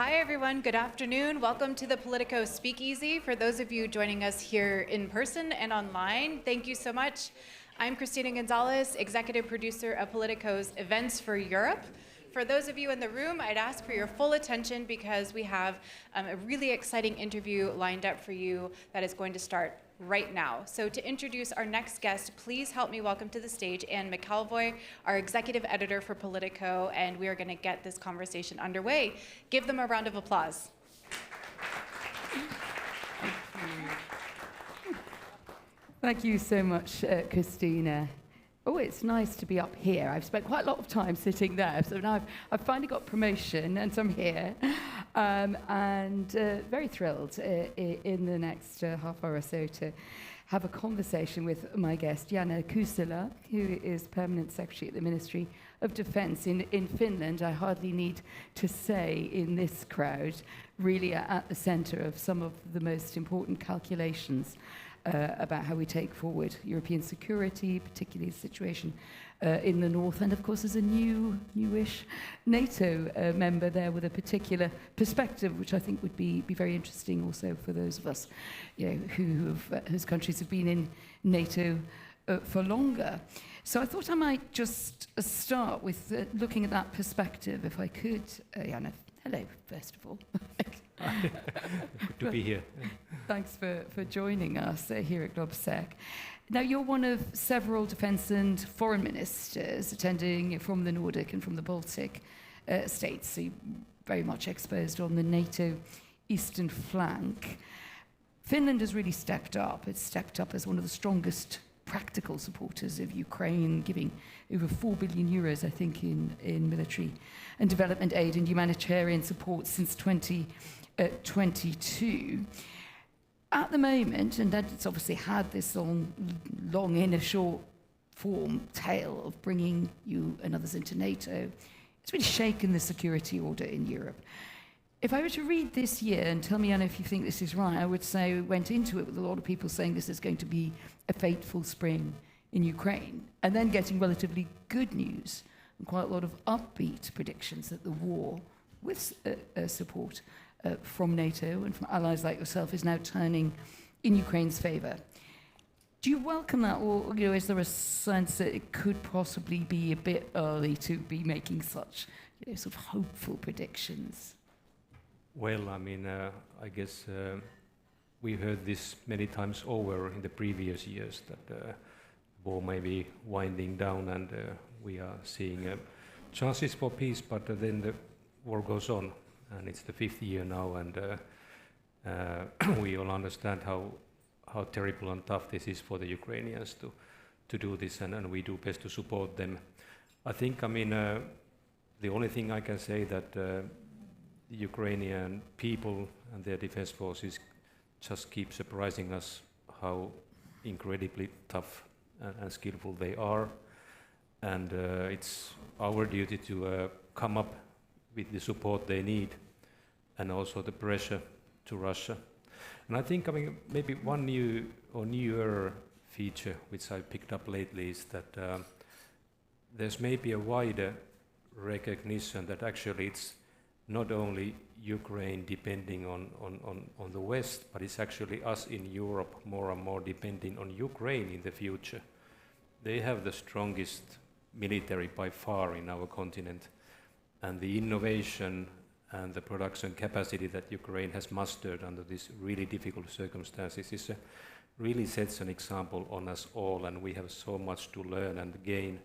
Hi, everyone. Good afternoon. Welcome to the Politico Speakeasy. For those of you joining us here in person and online, thank you so much. I'm Christina Gonzalez, executive producer of Politico's Events for Europe. For those of you in the room, I'd ask for your full attention because we have a really exciting interview lined up for you that is going to start right now. So to introduce our next guest, please help me welcome to the stage Anne McElvoy, our executive editor for Politico, and we are going to get this conversation underway. Give them a round of applause. Thank you so much, Christina. Oh, it's nice to be up here. I've spent quite a lot of time sitting there, so now I've finally got promotion, and so I'm here, and very thrilled in the next half hour or so to have a conversation with my guest, Janne Kuusela, who is Permanent Secretary at the Ministry of Defence in Finland. I hardly need to say in this crowd, really at the centre of some of the most important calculations about how we take forward European security, particularly the situation in the north, and of course as a newish NATO member there with a particular perspective, which I think would be very interesting also for those of us, whose countries have been in NATO for longer. So I thought I might just start with looking at that perspective, if I could. Janne, hello, first of all. Good to be here. Thanks for joining us here at GlobSec. Now, you're one of several defence and foreign ministers attending from the Nordic and from the Baltic states, so you're very much exposed on the NATO eastern flank. Finland has really stepped up. It's stepped up as one of the strongest practical supporters of Ukraine, giving over 4 billion euros, I think, in military and development aid and humanitarian support since 2022. At the moment, and it's obviously had this long in a short form tale of bringing you and others into NATO, it's really shaken the security order in Europe. If I were to read this year, and tell me, Janne, if you think this is right, I would say we went into it with a lot of people saying this is going to be a fateful spring in Ukraine, and then getting relatively good news and quite a lot of upbeat predictions that the war, with support from NATO and from allies like yourself, is now turning in Ukraine's favour. Do you welcome that, or is there a sense that it could possibly be a bit early to be making such sort of hopeful predictions? Well, I mean, I guess we heard this many times over in the previous years that the war may be winding down and we are seeing chances for peace, but then the war goes on, and it's the 5th year now, and we all understand how terrible and tough this is for the Ukrainians to do this, and we do best to support them. I think, I mean, the only thing I can say that the Ukrainian people and their defense forces just keep surprising us how incredibly tough and skillful they are, and it's our duty to come up with the support they need and also the pressure to Russia. And I think, I mean, maybe one new or newer feature which I picked up lately is that there's maybe a wider recognition that actually it's not only Ukraine depending on the West, but it's actually us in Europe more and more depending on Ukraine in the future. They have the strongest military by far in our continent, and the innovation and the production capacity that Ukraine has mustered under these really difficult circumstances is really sets an example on us all, and we have so much to learn and gain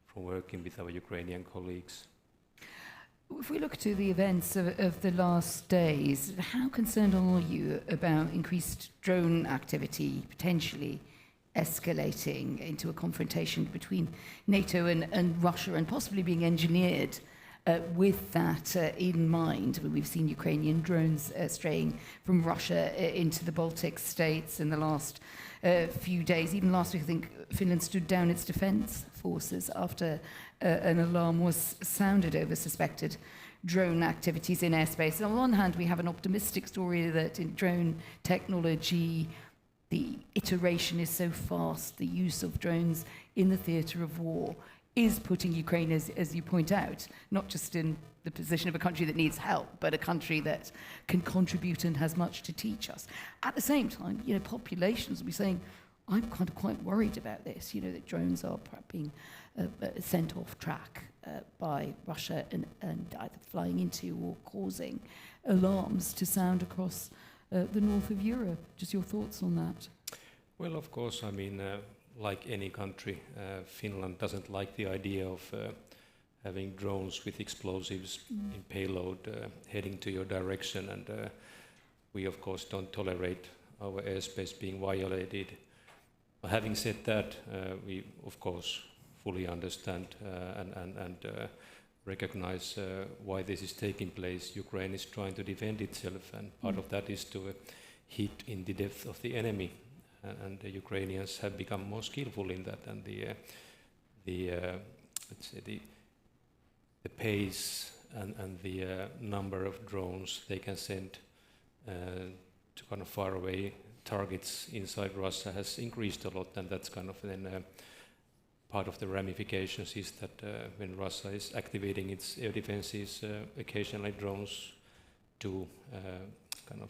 from working with our Ukrainian colleagues. If we look to the events of the last days, how concerned are you about increased drone activity potentially escalating into a confrontation between NATO and Russia, and possibly being engineered with that in mind? We've seen Ukrainian drones straying from Russia into the Baltic states in the last few days. Even last week, I think Finland stood down its defence forces after an alarm was sounded over suspected drone activities in airspace. And on one hand, we have an optimistic story that in drone technology, the iteration is so fast, the use of drones in the theatre of war is putting Ukraine, as you point out, not just in the position of a country that needs help, but a country that can contribute and has much to teach us. At the same time, populations will be saying, I'm kind of quite worried about this, that drones are being sent off track by Russia and either flying into or causing alarms to sound across the north of Europe. Just your thoughts on that? Well, of course, I mean, like any country, Finland doesn't like the idea of having drones with explosives in payload heading to your direction, and we of course don't tolerate our airspace being violated. Having said that, we of course fully understand and recognize why this is taking place. Ukraine is trying to defend itself, and part of that is to hit in the depth of the enemy, and the Ukrainians have become more skillful in that, and let's say the pace and the number of drones they can send to kind of far away targets inside Russia has increased a lot, and that's kind of then part of the ramifications is that when Russia is activating its air defenses, occasionally drones do kind of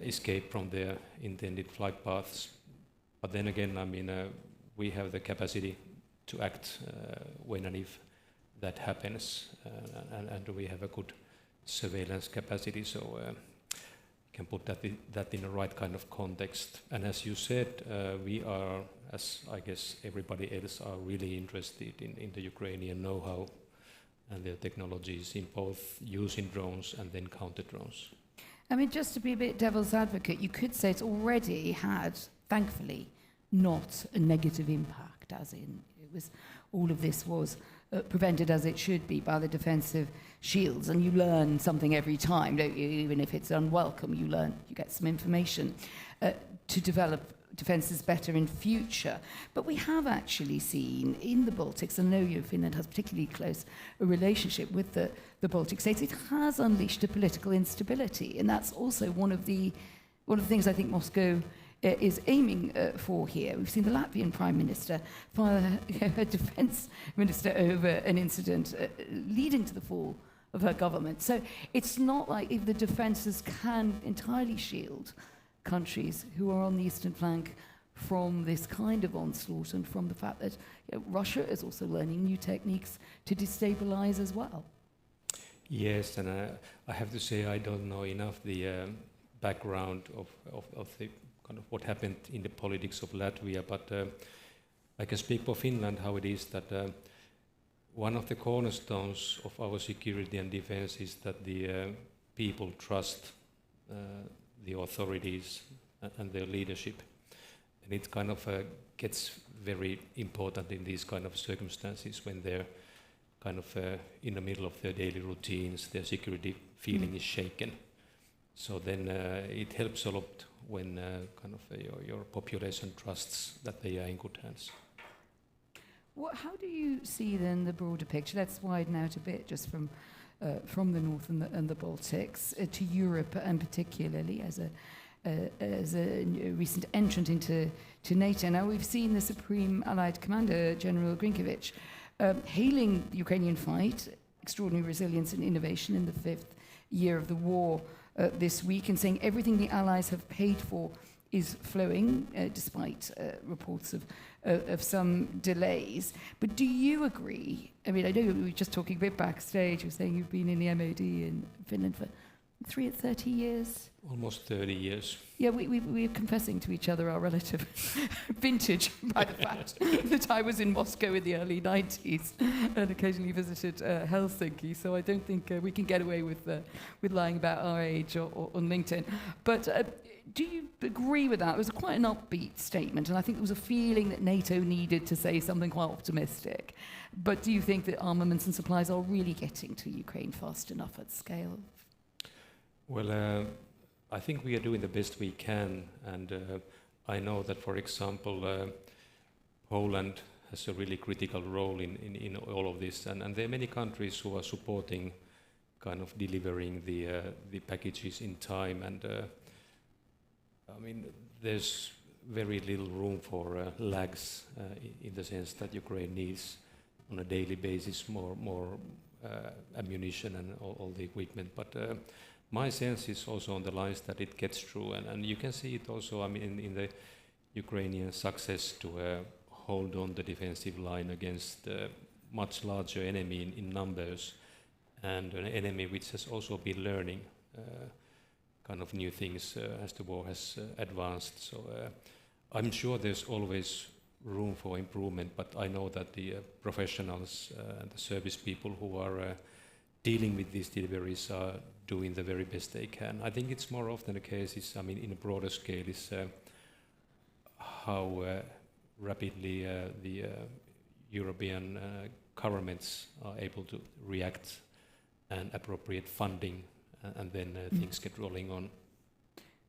escape from their intended flight paths. But then again, I mean, we have the capacity to act when and if that happens, and we have a good surveillance capacity, so can put that in the right kind of context. And as you said, we are, as I guess everybody else, are really interested in the Ukrainian know-how and their technologies in both using drones and then counter drones. I mean, just to be a bit devil's advocate, you could say it's already had, thankfully, not a negative impact, as in all of this was prevented as it should be by the defensive shields, and you learn something every time, don't you? Even if it's unwelcome, you get some information to develop defences better in future. But we have actually seen in the Baltics, and I know Finland has particularly close a relationship with the Baltic states, it has unleashed a political instability, and that's also one of the things I think Moscow is aiming for here. We've seen the Latvian Prime Minister fire her defence minister over an incident leading to the fall of her government. So it's not like if the defences can entirely shield countries who are on the eastern flank from this kind of onslaught, and from the fact that Russia is also learning new techniques to destabilise as well. Yes, and I have to say I don't know enough the background of the kind of what happened in the politics of Latvia, but I can speak for Finland how it is that one of the cornerstones of our security and defense is that the people trust the authorities and their leadership, and it kind of gets very important in these kind of circumstances when they're kind of in the middle of their daily routines, their security feeling is shaken. So then it helps a lot when kind of your population trusts that they are in good hands. How do you see then the broader picture? Let's widen out a bit just from the north and the Baltics to Europe, and particularly as a recent entrant into NATO. Now we've seen the Supreme Allied Commander General Grinkovich hailing the Ukrainian fight, extraordinary resilience and innovation in the 5th year of the war this week, and saying everything the Allies have paid for is flowing, despite reports of some delays. But do you agree? I mean, I know we were just talking a bit backstage, you were saying you've been in the MOD in Finland for 30 years? Almost 30 years. Yeah, we're confessing to each other our relative vintage by the fact that I was in Moscow in the early 90s and occasionally visited Helsinki, so I don't think we can get away with lying about our age or on LinkedIn. But do you agree with that? It was quite an upbeat statement, and I think there was a feeling that NATO needed to say something quite optimistic. But do you think that armaments and supplies are really getting to Ukraine fast enough at scale? Well, I think we are doing the best we can, and I know that, for example, Poland has a really critical role in all of this, and there are many countries who are supporting kind of delivering the packages in time, and I mean, there's very little room for lags in the sense that Ukraine needs on a daily basis more ammunition and all the equipment. But my sense is also on the lines that it gets through, and you can see it also, I mean, in the Ukrainian success to hold on the defensive line against much larger enemy in numbers, and an enemy which has also been learning kind of new things as the war has advanced. So I'm sure there's always room for improvement, but I know that the professionals and the service people who are dealing with these deliveries are doing the very best they can. I think it's more often the case is, I mean, in a broader scale, is how rapidly the European governments are able to react and appropriate funding, and then things get rolling on.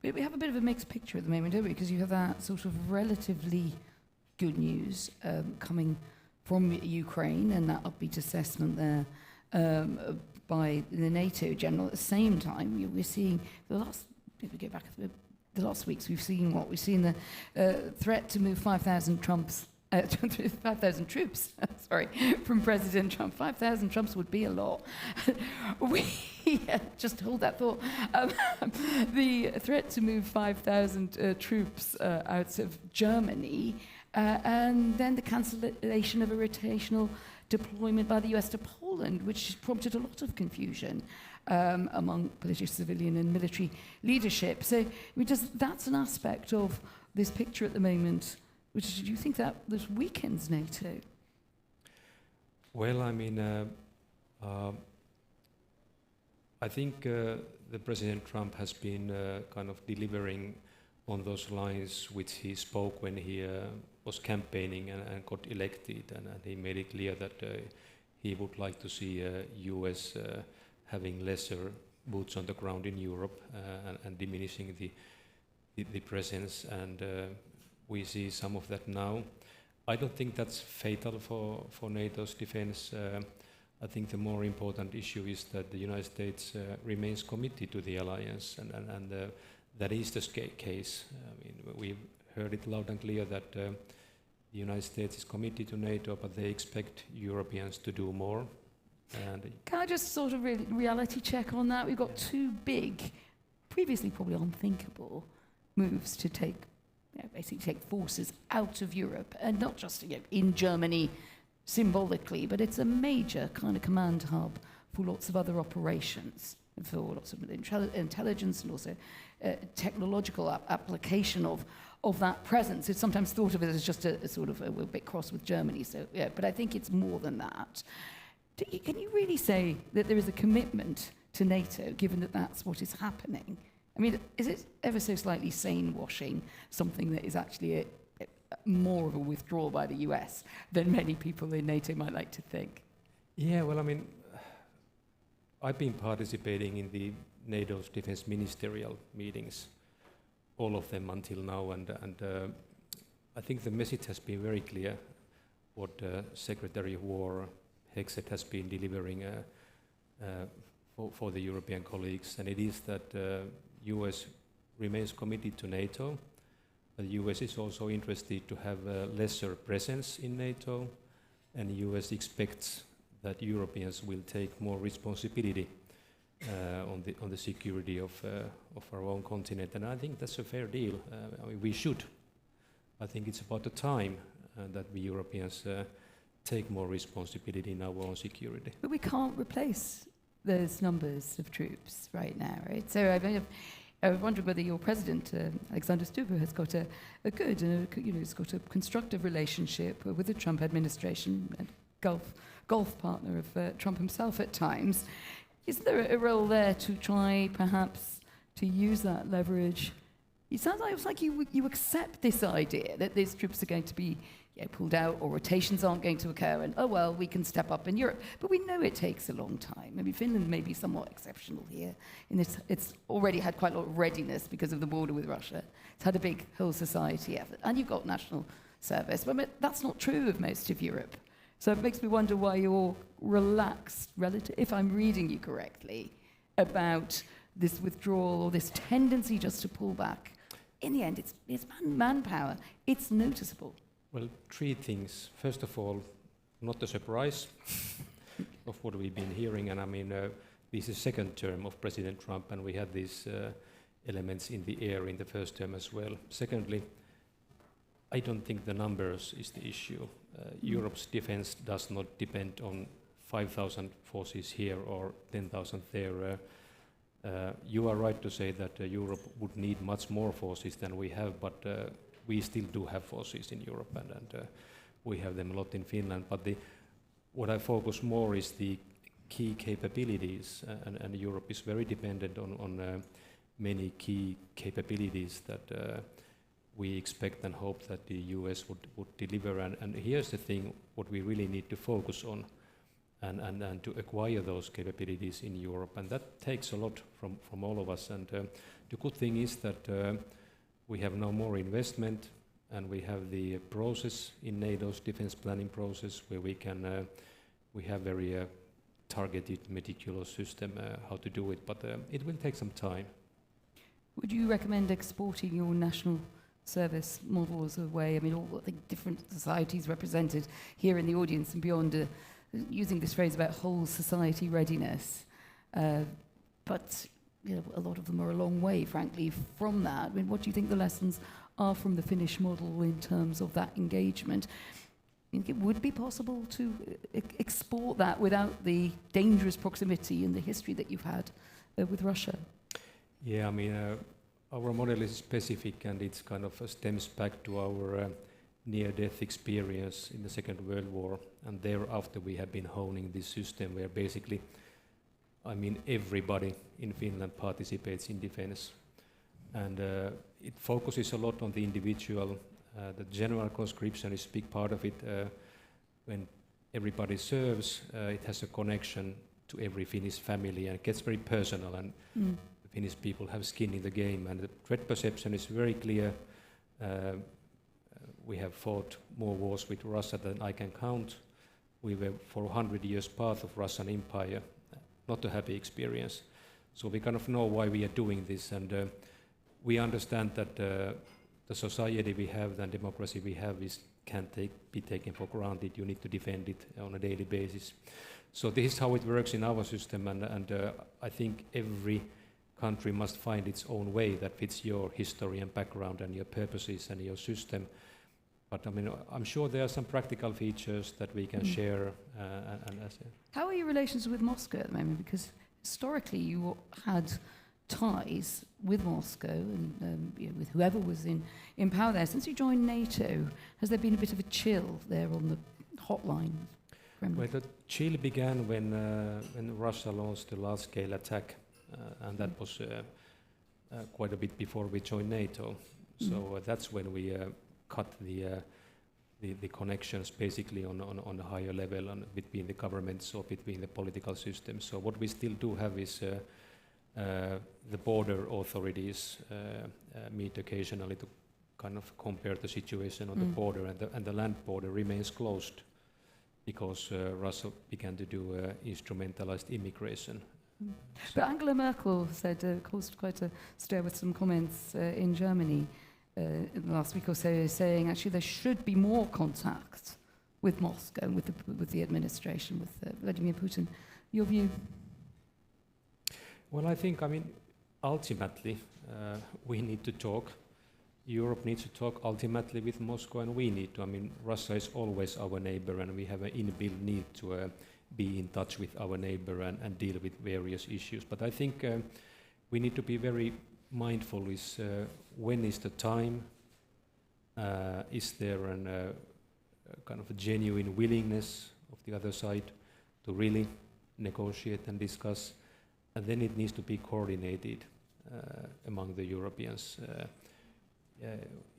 But we have a bit of a mixed picture at the moment, don't we? Because you have that sort of relatively good news coming from Ukraine and that upbeat assessment there by the NATO general. At the same time, we're seeing if we go back to the last weeks, we've seen what? We've seen the threat to move 5,000 troops, sorry, from President Trump. 5,000 troops would be a lot. Just hold that thought. The threat to move 5,000 troops out of Germany, and then the cancellation of a rotational deployment by the US to Poland, which prompted a lot of confusion among British civilian and military leadership. So that's an aspect of this picture at the moment. Do you think that this weakens NATO? Well, I mean, I think the President Trump has been kind of delivering on those lines which he spoke when he was campaigning and got elected, and he made it clear that he would like to see US having lesser boots on the ground in Europe and diminishing the presence, and we see some of that now. I don't think that's fatal for NATO's defense. I think the more important issue is that the United States remains committed to the alliance, and that is the case. I mean, we've heard it loud and clear that the United States is committed to NATO, but they expect Europeans to do more. And can I just sort of reality check on that? We've got two big, previously probably unthinkable, moves to basically take forces out of Europe, and not just in Germany symbolically, but it's a major kind of command hub for lots of other operations, and for lots of intelligence and also technological application of that presence. It's sometimes thought of it as just a sort of, we're a bit cross with Germany, so yeah, but I think it's more than that. Can you really say that there is a commitment to NATO, given that that's what is happening? I mean, is it ever so slightly sane-washing something that is actually more of a withdrawal by the US than many people in NATO might like to think? Yeah, well, I mean, I've been participating in the NATO's defense ministerial meetings, all of them until now, and I think the message has been very clear what Secretary of War Hexet has been delivering for the European colleagues, and it is that US remains committed to NATO, but the US is also interested to have a lesser presence in NATO, and the US expects that Europeans will take more responsibility on the security of our own continent, and I think that's a fair deal. I mean, we should. I think it's about the time that we Europeans take more responsibility in our own security. But we can't replace those numbers of troops right now, right? So I was wondering whether your president, Alexander Stubb, has got a good and has got a constructive relationship with the Trump administration and Gulf partner of Trump himself at times. Is there a role there to try, perhaps, to use that leverage? It sounds like you accept this idea that these troops are going to be pulled out, or rotations aren't going to occur, and we can step up in Europe. But we know it takes a long time. Maybe Finland may be somewhat exceptional here. It's already had quite a lot of readiness because of the border with Russia. It's had a big whole society effort, and you've got national service. But that's not true of most of Europe. So it makes me wonder why you're relaxed, if I'm reading you correctly, about this withdrawal or this tendency just to pull back. in the end, it's manpower. It's noticeable. Well, three things. First of all, not a surprise of what we've been hearing, and I mean, this is second term of President Trump, and we had these elements in the air in the first term as well. Secondly, I don't think the numbers is the issue. Europe's defense does not depend on 5,000 forces here or 10,000 there. You are right to say that Europe would need much more forces than we have, but we still do have forces in Europe, and we have them a lot in Finland. But what I focus more is the key capabilities, and Europe is very dependent on many key capabilities that we expect and hope that the US would deliver. And here's the thing, what we really need to focus on, and to acquire those capabilities in Europe. And that takes a lot from all of us. And the good thing is that we have now more investment, and we have the process in NATO's defense planning process where we have very targeted, meticulous system how to do it, but it will take some time. Would you recommend exporting your national service model as a way, I mean, all the different societies represented here in the audience and beyond, using this phrase about whole society readiness, but you know, a lot of them are a long way, frankly, from that. I mean, what do you think the lessons are from the Finnish model in terms of that engagement? I think it would be possible to export that without the dangerous proximity and the history that you've had with Russia? Yeah, I mean, our model is specific, and it's kind of stems back to our near-death experience in the Second World War, and thereafter we have been honing this system where basically, I mean, everybody in Finland participates in defense, and it focuses a lot on the individual. The general conscription is a big part of it. When everybody serves, it has a connection to every Finnish family, and it gets very personal, and the Finnish people have skin in the game, and the threat perception is very clear. We have fought more wars with Russia than I can count. We were for 100 years part of Russian Empire. Not a happy experience. So we kind of know why we are doing this, and we understand that the society we have, the democracy we have, can't be taken for granted. You need to defend it on a daily basis. So this is how it works in our system, and I think every country must find its own way that fits your history and background and your purposes and your system. But I mean, I'm sure there are some practical features that we can share. How are your relations with Moscow at the moment? Because historically you had ties with Moscow and you know, with whoever was in power there. Since you joined NATO, has there been a bit of a chill there on the hotline? Well, the chill began when Russia launched a large-scale attack, and that was quite a bit before we joined NATO. So that's when we cut the connections basically on a higher level between the governments or between the political systems. So what we still do have is the border authorities meet occasionally to kind of compare the situation on the border, and the land border remains closed because Russia began to do instrumentalized immigration. But Angela Merkel said, caused quite a stir with some comments in Germany in the last week or so, saying actually there should be more contact with Moscow, with the administration, with Vladimir Putin. Your view? Well, I think, I mean, ultimately we need to talk. Europe needs to talk ultimately with Moscow, and we need to. I mean, Russia is always our neighbor, and we have an inbuilt need to be in touch with our neighbor and deal with various issues. But I think we need to be very mindful is when is the time, is there a kind of a genuine willingness of the other side to really negotiate and discuss, and then it needs to be coordinated among the Europeans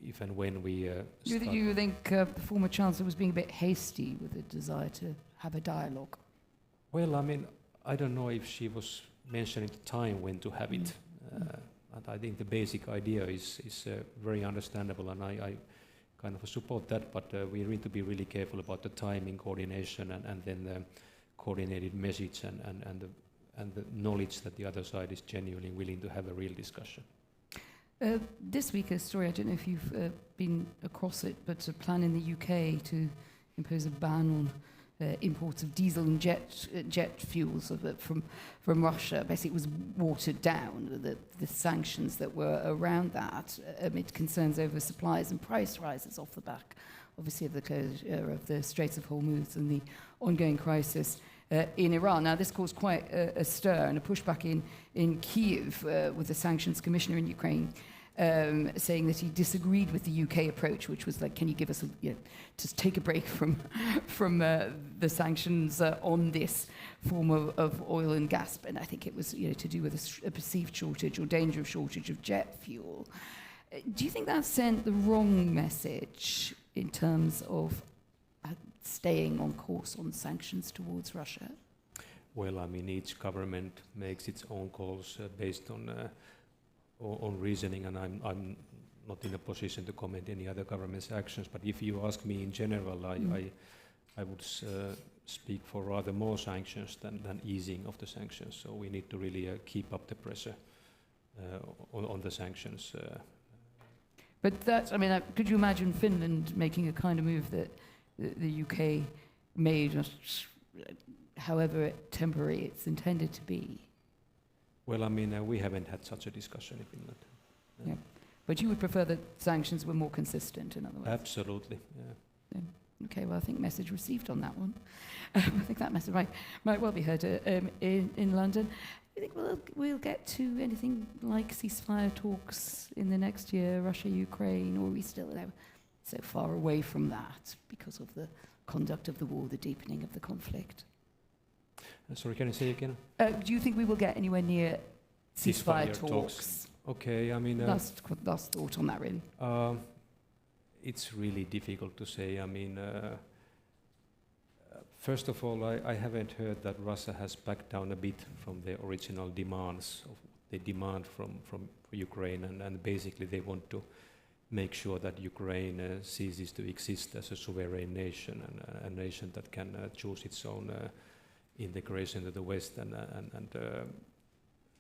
if and when we start. You think the former Chancellor was being a bit hasty with a desire to have a dialogue? Well, I mean, I don't know if she was mentioning the time when to have it. And I think the basic idea is very understandable, and I kind of support that, but we need to be really careful about the timing, coordination, and then the coordinated message and the knowledge that the other side is genuinely willing to have a real discussion. This week, a story, I don't know if you've been across it, but a plan in the UK to impose a ban on imports of diesel and jet fuels from Russia. Basically, it was watered down, the sanctions that were around that, amid concerns over supplies and price rises off the back, obviously, of the closure of the Straits of Hormuz and the ongoing crisis in Iran. Now, this caused quite a stir and a pushback in Kyiv with the sanctions commissioner in Ukraine saying that he disagreed with the UK approach, which was like, can you give us just take a break from the sanctions on this form of oil and gas? And I think it was to do with a perceived shortage or danger of shortage of jet fuel. Do you think that sent the wrong message in terms of staying on course on sanctions towards Russia? Well, I mean, each government makes its own calls based on reasoning, and I'm not in a position to comment any other government's actions. But if you ask me in general, I would speak for rather more sanctions than easing of the sanctions. So we need to really keep up the pressure on the sanctions. But that's, I mean, could you imagine Finland making a kind of move that the UK made, however temporary it's intended to be? Well, I mean, we haven't had such a discussion in Finland. Yeah. But you would prefer that sanctions were more consistent, in other words? Absolutely, yeah. Okay, well, I think message received on that one. I think that message might well be heard in London. Do you think we'll get to anything like ceasefire talks in the next year, Russia-Ukraine, or are we still so far away from that because of the conduct of the war, the deepening of the conflict? Sorry, can you say again? Do you think we will get anywhere near ceasefire talks? Okay, I mean... last thought on that, really. It's really difficult to say. I mean, first of all, I haven't heard that Russia has backed down a bit from their original demands. They demand from Ukraine, and basically they want to make sure that Ukraine ceases to exist as a sovereign nation, and a nation that can choose its own integration to the West. And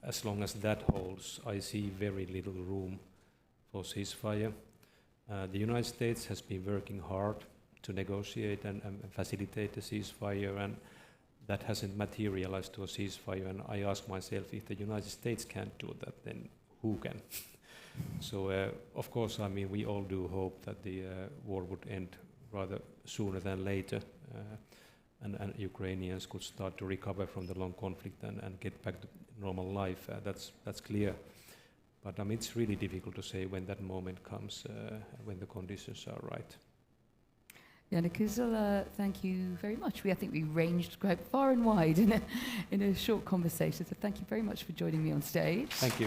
as long as that holds, I see very little room for ceasefire. The United States has been working hard to negotiate and facilitate the ceasefire, and that hasn't materialized to a ceasefire. And I ask myself, if the United States can't do that, then who can? So, of course, I mean, we all do hope that the war would end rather sooner than later, and Ukrainians could start to recover from the long conflict and get back to normal life. That's clear. But I mean, it's really difficult to say when that moment comes, when the conditions are right. Janne, Kuusela, thank you very much. I think we ranged quite far and wide in a short conversation, so thank you very much for joining me on stage. Thank you.